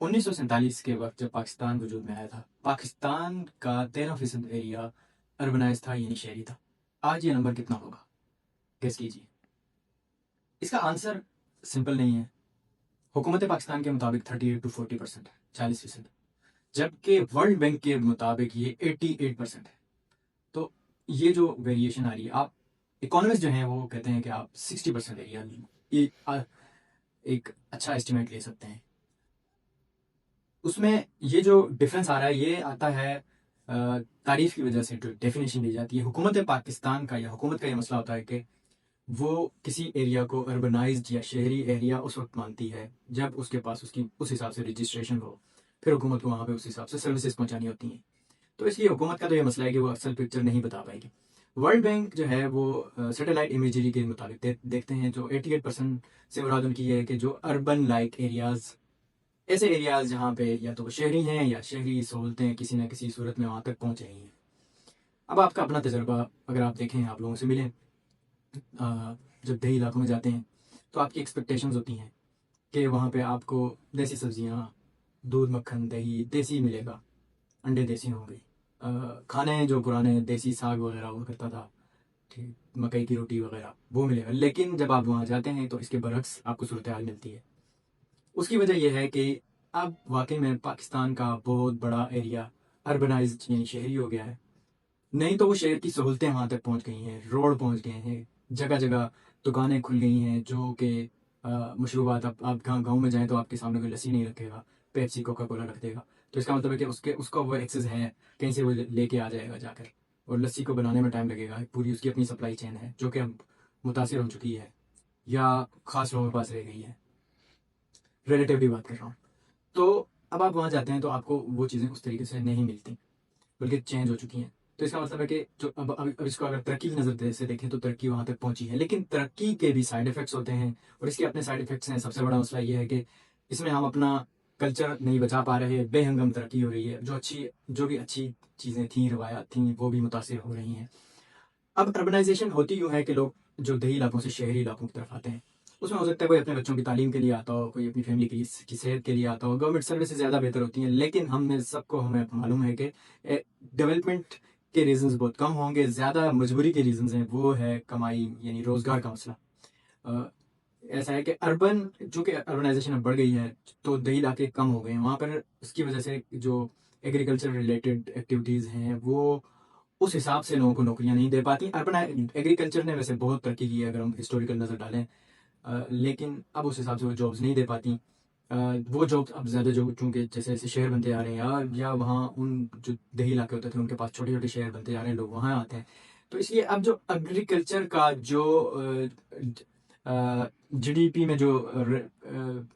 1947 के वक्त जब पाकिस्तान वजूद में आया था, पाकिस्तान का 13% एरिया अर्बनाइज था, यानी शहरी था। आज ये नंबर कितना होगा? गेस कीजिए। इसका आंसर सिंपल नहीं है। हुकूमत पाकिस्तान के मुताबिक 38 to 40% है, 40%, जबकि वर्ल्ड बैंक के मुताबिक ये 88% है। तो ये जो वेरिएशन आ रही है, आप इकोनॉमिस्ट जो हैं वो कहते हैं कि आप 60% एरिया एक अच्छा एस्टिमेट ले सकते हैं। उसमें ये जो डिफरेंस आ रहा है ये आता है तारीफ की वजह से। जो डेफिनेशन दी जाती है हुकूमत पाकिस्तान का या हुकूमत का, ये मसला होता है कि वो किसी एरिया को अर्बनाइज्ड या शहरी एरिया उस वक्त मानती है जब उसके पास उसकी उस हिसाब से रजिस्ट्रेशन हो, फिर हुकूमत को वहाँ पे उस हिसाब से सर्विसेज पहुँचानी होती हैं। तो इसलिए हुकूमत का तो ये मसला है कि वो असल पिक्चर नहीं बता पाएगी। वर्ल्ड बैंक जो है वो सैटेलाइट इमेजरी के मुताबिक देखते हैं, जो 88% से मुराद उनकी ये है कि जो अर्बन लाइक एरियाज, ऐसे एरियाज जहाँ पे या तो शहरी हैं या शहरी सहूलतें किसी न किसी सूरत में वहाँ तक पहुँच रही हैं। अब आपका अपना तजर्बा अगर आप देखें, आप लोगों से मिलें, जब देही इलाकों में जाते हैं तो आपकी एक्सपेक्टेशंस होती हैं कि वहाँ पे आपको देसी सब्जियाँ, दूध, मक्खन, दही देसी मिलेगा, अंडे देसी होंगे, खाने जो पुराने देसी साग वगैरह वो करता था, ठीक, मकई की रोटी वगैरह वो मिलेगा। लेकिन जब आप वहाँ जाते हैं तो इसके बरक्स आपको सूरत हाल मिलती है। उसकी वजह यह है कि अब वाकई में पाकिस्तान का बहुत बड़ा एरिया अर्बनाइज्ड यानी शहरी हो गया है। नहीं तो वो शहर की सहूलतें वहाँ तक पहुँच गई हैं, रोड पहुँच गए हैं, जगह जगह दुकानें खुल गई हैं, जो कि मशरूबात, आप गाँव में जाएँ तो आपके सामने कोई लस्सी नहीं रखेगा, पेप्सी कोका कोला रख देगा। तो इसका मतलब है कि उसका वो एक्सेस है, कहीं से वो लेके आ जाएगा जाकर, और लस्सी को बनाने में टाइम लगेगा। पूरी उसकी अपनी सप्लाई चेन है जो कि अब मुतासिर हो चुकी है या ख़ास लोगों के पास रह गई है। रिलेटिवली बात कर रहा हूँ। तो अब आप वहाँ जाते हैं तो आपको वो चीज़ें उस तरीके से नहीं मिलती, बल्कि चेंज हो चुकी हैं। तो इसका मतलब है कि जो अब इसको अगर तरक्की की नज़र से देखें तो तरक्की वहाँ तक पहुँची है, लेकिन तरक्की के भी साइड इफ़ेक्ट्स होते हैं और इसके अपने साइड इफ़ेक्ट्स हैं। सबसे बड़ा मसला ये है कि इसमें हम अपना कल्चर नहीं बचा पा रहे, बेहंगम तरक्की हो रही है। जो भी अच्छी चीज़ें थीं, रवायात थीं, वो भी मुतासिर हो रही हैं। अब अर्बनाइजेशन होती यूँ है कि लोग जो देही इलाकों से शहरी इलाकों की तरफ आते हैं, उसमें हो सकता है कोई अपने बच्चों की तालीम के लिए आता हो, कोई अपनी फैमिली की सेहत के लिए आता हो। गवर्नमेंट सर्विसेज ज़्यादा बेहतर होती हैं, लेकिन हमें मालूम है कि डेवलपमेंट के रीजंस बहुत कम होंगे, ज़्यादा मजबूरी के रीजंस हैं, वो है कमाई यानी रोज़गार का मसला। अ, ऐसा है कि चूँकि अर्बनाइजेशन अब बढ़ गई है तो देही इलाके कम हो गए हैं वहाँ पर। उसकी वजह से जो एग्रीकल्चर रिलेटेड एक्टिविटीज़ हैं वो उस हिसाब से लोगों को नौकरियां नहीं दे पाती। अर्बन एग्रीकल्चर ने वैसे बहुत तरक्की की है अगर हम हिस्टोरिकल नज़र डालें, लेकिन अब उस हिसाब से वो जॉब्स नहीं दे पाती। वो जॉब्स अब ज़्यादा जो चूँकि जैसे जैसे शहर बनते आ रहे हैं या वहाँ उन जो देही इलाके होते थे उनके पास छोटे छोटे शहर बनते जा रहे हैं, लोग वहाँ आते हैं। तो इसलिए अब जो एग्रीकल्चर का जो जीडीपी में जो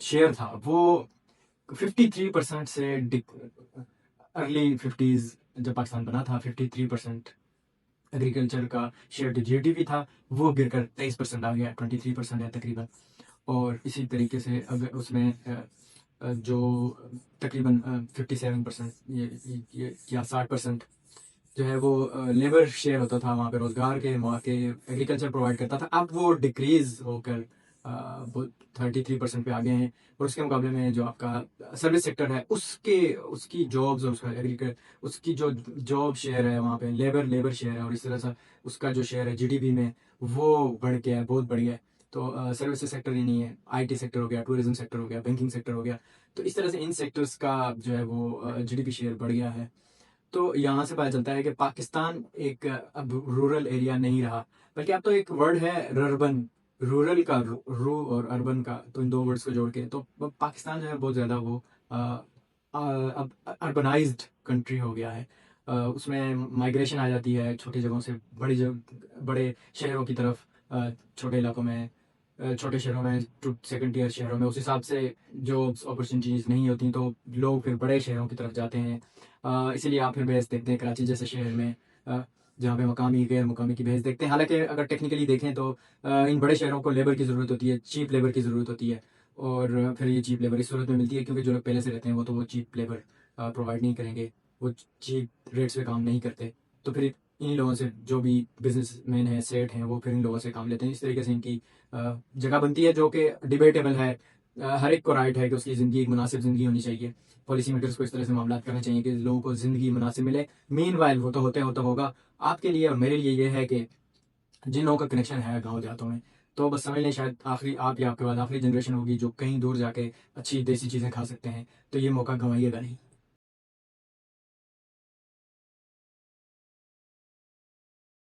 शेयर था वो 53% से अर्ली 50s, जब पाकिस्तान बना था 53% एग्रीकल्चर का शेयर जो जीडीपी था वो गिरकर 23% आ गया, 23% है तकरीबन। और इसी तरीके से अगर उसमें जो तकरीबन 57% या 60% जो है वो लेबर शेयर होता था, वहाँ पे रोजगार के मौके एग्रीकल्चर प्रोवाइड करता था। अब वो डिक्रीज होकर वो 33% पे आ गए हैं। और उसके मुकाबले में जो आपका सर्विस सेक्टर है उसके उसकी जॉब्स और उसका एग्रीकल्चर, उसकी जो जॉब शेयर है वहाँ पे लेबर शेयर है, और इस तरह से उसका जो शेयर है जीडीपी में वो बढ़ गया है, बहुत बढ़ गया है। तो सर्विसेज सेक्टर ही नहीं है, आईटी सेक्टर हो गया, टूरिज्म सेक्टर हो गया, बैंकिंग सेक्टर हो गया। तो इस तरह से इन सेक्टर्स का जो है वो जीडीपी शेयर बढ़ गया है। तो यहाँ से पता चलता है कि पाकिस्तान एक अब रूरल एरिया नहीं रहा, बल्कि अब तो एक वर्ड है रर्बन। रूरल का रू और अर्बन का, तो इन दो वर्ड्स को जोड़ के तो पाकिस्तान जो है बहुत ज़्यादा वो अब अर्बनाइज्ड कंट्री हो गया है। उसमें माइग्रेशन आ जाती है छोटी जगहों से बड़े शहरों की तरफ, छोटे इलाकों में, छोटे शहरों में, सेकंड टीयर शहरों में उस हिसाब से जॉब्स अपॉर्चुनिटीज़ नहीं होती, तो लोग फिर बड़े शहरों की तरफ जाते हैं। इसीलिए आप फिर बहस देखते हैं कराची जैसे शहर में, जहाँ पे मकामी गैर मुकामी की बहस देखते हैं। हालांकि अगर टेक्निकली देखें तो इन बड़े शहरों को लेबर की ज़रूरत होती है, चीप लेबर की ज़रूरत होती है। और फिर ये चीप लेबर इस सूरत में मिलती है क्योंकि जो लोग पहले से रहते हैं वो तो वो चीप लेबर प्रोवाइड नहीं करेंगे, वो चीप रेट्स पे काम नहीं करते। तो फिर इन्हीं लोगों से, जो भी बिजनेस मैन है, सेठ हैं, वो फिर इन लोगों से काम लेते हैं। इस तरीके से इनकी जगह बनती है जो कि डिबेटेबल है। हर एक को राइट है कि उसकी ज़िंदगी एक मुनासिब ज़िंदगी होनी चाहिए। पॉलिसी मेकर्स को इस तरह से मामलात करने चाहिए कि लोगों को ज़िंदगी मुनासिब मिले। मीनवाइल वो तो होता होगा, आपके लिए और मेरे लिए ये है कि जिन लोगों का कनेक्शन है गाँव देहातों में, तो बस समझ लें शायद आखिरी आप या आपके बाद आखिरी जनरेशन होगी जो कहीं दूर जाके अच्छी देसी चीज़ें खा सकते हैं, तो ये मौका गंवाइएगा नहीं।